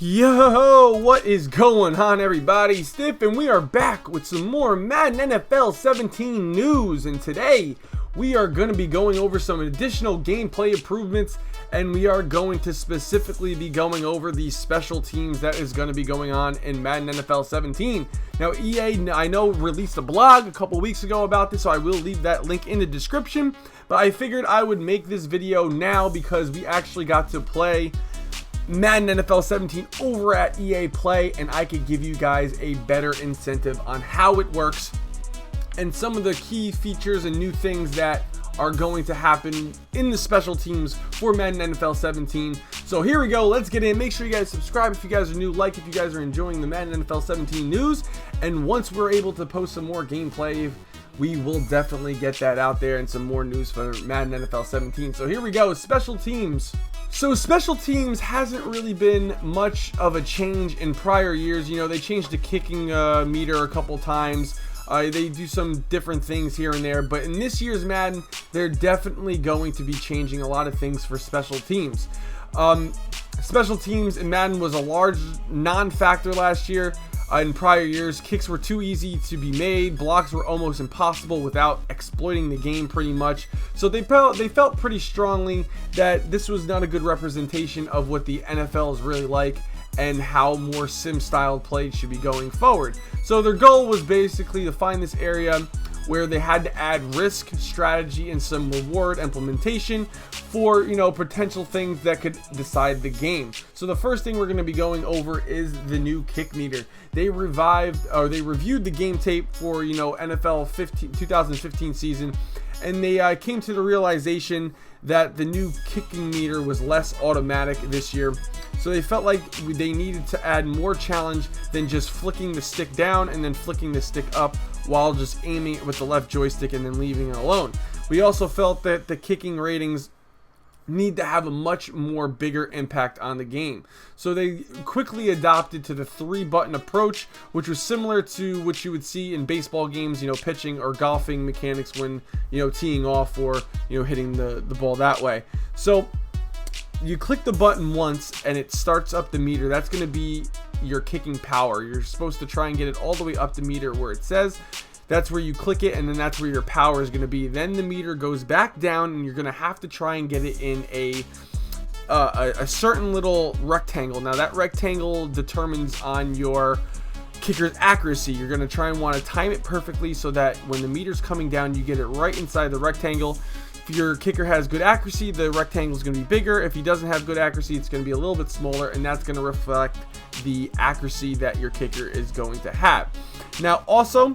Yo, what is going on, everybody? Stiff, and we are back with some more Madden NFL 17 news. And today we are going to be going over some additional gameplay improvements, and we are going to specifically be going over the special teams that is going to be going on in Madden NFL 17. Now, EA, I know, released a blog a couple weeks ago about this, so I will leave that link in the description. But I figured I would make this video now because we actually got to play Madden NFL 17 over at EA Play, and I could give you guys a better incentive on how it works and some of the key features and new things that are going to happen in the special teams for Madden NFL 17. So here we go, let's get in. Make sure you guys subscribe if you guys are new, like if you guys are enjoying the Madden NFL 17 news, and once we're able to post some more gameplay, we will definitely get that out there and some more news for Madden NFL 17. So here we go, special teams. So special teams hasn't really been much of a change in prior years. You know, they changed the kicking meter a couple times. They do some different things here and there, but in this year's Madden, they're definitely going to be changing a lot of things for special teams. Special teams in Madden was a large non-factor last year. In prior years, kicks were too easy to be made, blocks were almost impossible without exploiting the game pretty much. So they felt pretty strongly that this was not a good representation of what the NFL is really like and how more sim-styled play should be going forward. So their goal was basically to find this area where they had to add risk, strategy, and some reward implementation for, you know, potential things that could decide the game. So the first thing we're going to be going over is the new kick meter. They reviewed the game tape for, you know, NFL 2015 season, and they came to the realization that the new kicking meter was less automatic this year. So they felt like they needed to add more challenge than just flicking the stick down and then flicking the stick up while just aiming it with the left joystick and then leaving it alone. We also felt that the kicking ratings need to have a much more bigger impact on the game. So they quickly adopted to the 3-button approach, which was similar to what you would see in baseball games, you know, pitching or golfing mechanics when, you know, teeing off or, you know, hitting the ball that way. So you click the button once and it starts up the meter. That's going to be your kicking power. You're supposed to try and get it all the way up the meter where it says. That's where you click it, and then that's where your power is going to be. Then the meter goes back down, and you're going to have to try and get it in a certain little rectangle. Now that rectangle determines on your kicker's accuracy. You're going to try and want to time it perfectly so that when the meter's coming down, you get it right inside the rectangle. If your kicker has good accuracy, the rectangle is going to be bigger. If he doesn't have good accuracy, it's going to be a little bit smaller, and that's going to reflect the accuracy that your kicker is going to have. Now also,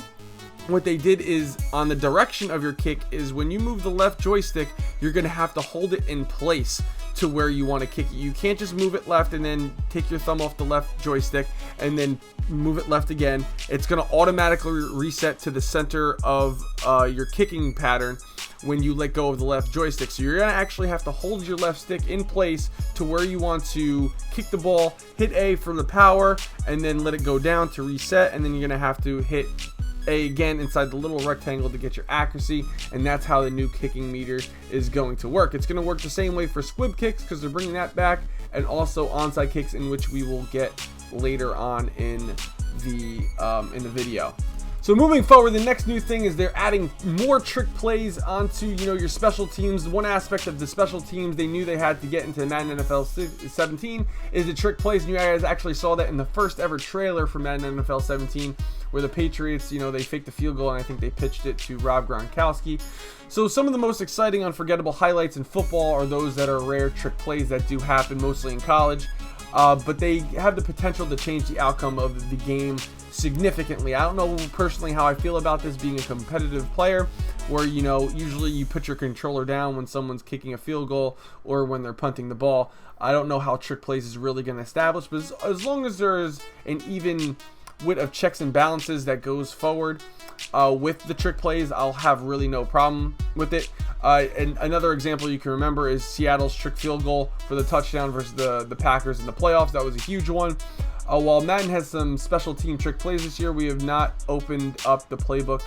what they did is on the direction of your kick is when you move the left joystick, you're going to have to hold it in place to where you want to kick it. You can't just move it left and then take your thumb off the left joystick and then move it left again. It's going to automatically reset to the center of your kicking pattern when you let go of the left joystick. So you're going to actually have to hold your left stick in place to where you want to kick the ball, hit A for the power, and then let it go down to reset, and then you're going to have to hit A again inside the little rectangle to get your accuracy, and that's how the new kicking meter is going to work. It's going to work the same way for squib kicks because they're bringing that back, and also onside kicks, in which we will get later on in the video. So moving forward, the next new thing is they're adding more trick plays onto, you know, your special teams. One aspect of the special teams they knew they had to get into Madden NFL 17 is the trick plays, and you guys actually saw that in the first ever trailer for Madden NFL 17, where the Patriots, you know, they faked the field goal, and I think they pitched it to Rob Gronkowski. So some of the most exciting, unforgettable highlights in football are those that are rare trick plays that do happen mostly in college, but they have the potential to change the outcome of the game significantly. I don't know personally how I feel about this being a competitive player, where, you know, usually you put your controller down when someone's kicking a field goal or when they're punting the ball. I don't know how trick plays is really going to establish, but as long as there is an even width of checks and balances that goes forward with the trick plays, I'll have really no problem with it. And another example you can remember is Seattle's trick field goal for the touchdown versus the Packers in the playoffs. That was a huge one. While Madden has some special team trick plays this year, we have not opened up the playbook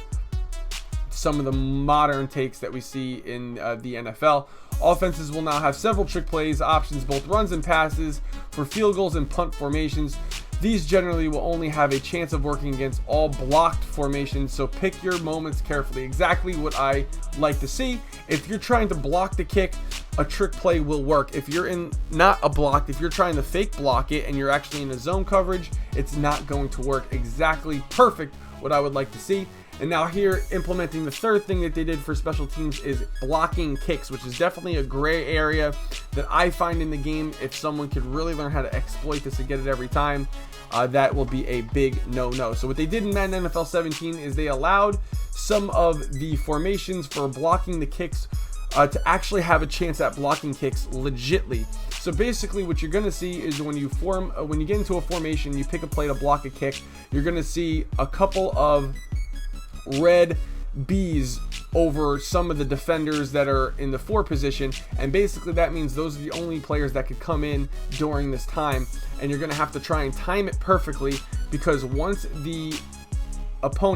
some of the modern takes that we see in the NFL. Offenses will now have several trick plays options, both runs and passes, for field goals and punt formations. These generally will only have a chance of working against all blocked formations, so pick your moments carefully. Exactly what I like to see. If you're trying to block the kick, a trick play will work. If you're in not a block, if you're trying to fake block it and you're actually in a zone coverage, it's not going to work. Exactly perfect what I would like to see. And now here, implementing the third thing that they did for special teams is blocking kicks, which is definitely a gray area that I find in the game. If someone could really learn how to exploit this and get it every time, that will be a big no-no. So what they did in Madden NFL 17 is they allowed some of the formations for blocking the kicks to actually have a chance at blocking kicks legitly. So basically what you're going to see is when you get into a formation, you pick a play to block a kick, you're going to see a couple of red B's over some of the defenders that are in the 4 position, and basically that means those are the only players that could come in during this time, and you're going to have to try and time it perfectly, because once the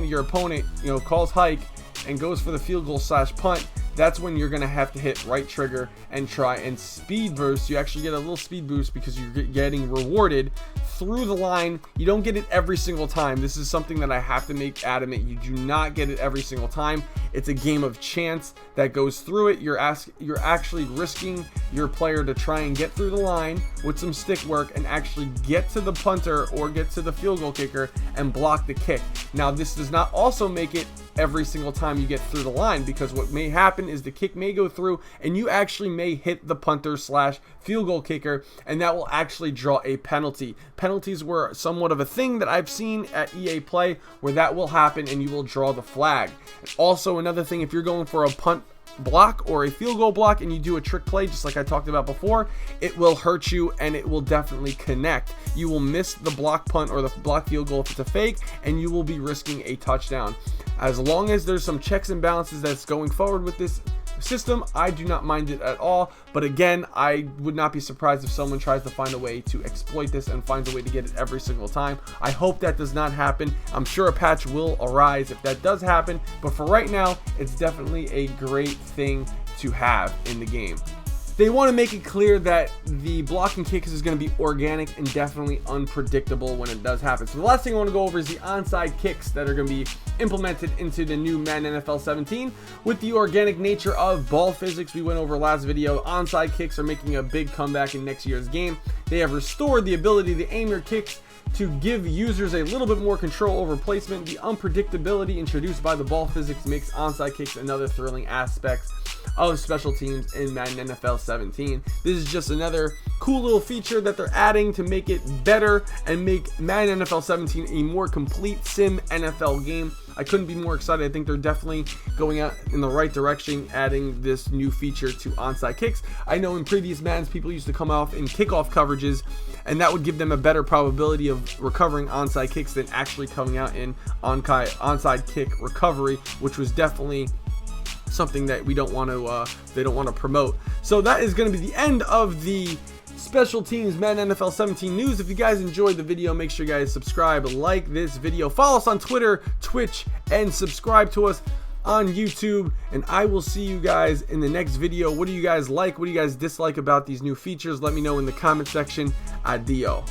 your opponent calls hike and goes for the field goal / punt, that's when you're going to have to hit right trigger and try and speed boost. You actually get a little speed boost because you're getting rewarded through the line. You don't get it every single time. This is something that I have to make adamant. You do not get it every single time. It's a game of chance that goes through it. You're actually risking your player to try and get through the line with some stick work and actually get to the punter or get to the field goal kicker and block the kick. Now, this does not also make it every single time you get through the line, because what may happen is the kick may go through and you actually may hit the punter / field goal kicker, and that will actually draw a penalty. Penalties were somewhat of a thing that I've seen at EA Play where that will happen and you will draw the flag. Also, another thing, if you're going for a punt block or a field goal block and you do a trick play just like I talked about before, it will hurt you and it will definitely connect. You will miss the block punt or the block field goal if it's a fake, and you will be risking a touchdown. As long as there's some checks and balances that's going forward with this system, I do not mind it at all. But again, I would not be surprised if someone tries to find a way to exploit this and finds a way to get it every single time. I hope that does not happen. I'm sure a patch will arise if that does happen, but for right now, it's definitely a great thing to have in the game. They want to make it clear that the blocking kicks is going to be organic and definitely unpredictable when it does happen. So the last thing I want to go over is the onside kicks that are going to be implemented into the new Madden NFL 17. With the organic nature of ball physics we went over last video, onside kicks are making a big comeback in next year's game. They have restored the ability to aim your kicks to give users a little bit more control over placement. The unpredictability introduced by the ball physics makes onside kicks another thrilling aspect of special teams in Madden NFL 17. This is just another cool little feature that they're adding to make it better and make Madden NFL 17 a more complete sim NFL game. I couldn't be more excited. I think they're definitely going out in the right direction, adding this new feature to onside kicks. I know in previous Maddens, people used to come off in kickoff coverages, and that would give them a better probability of recovering onside kicks than actually coming out in onside kick recovery, which was definitely something that they don't want to promote. So that is going to be the end of the special teams Madden NFL 17 news. If you guys enjoyed the video, make sure you guys subscribe, like this video, follow us on Twitter, Twitch, and subscribe to us on YouTube, and I will see you guys in the next video. What do you guys like? What do you guys dislike about these new features? Let me know in the comment section. Adio.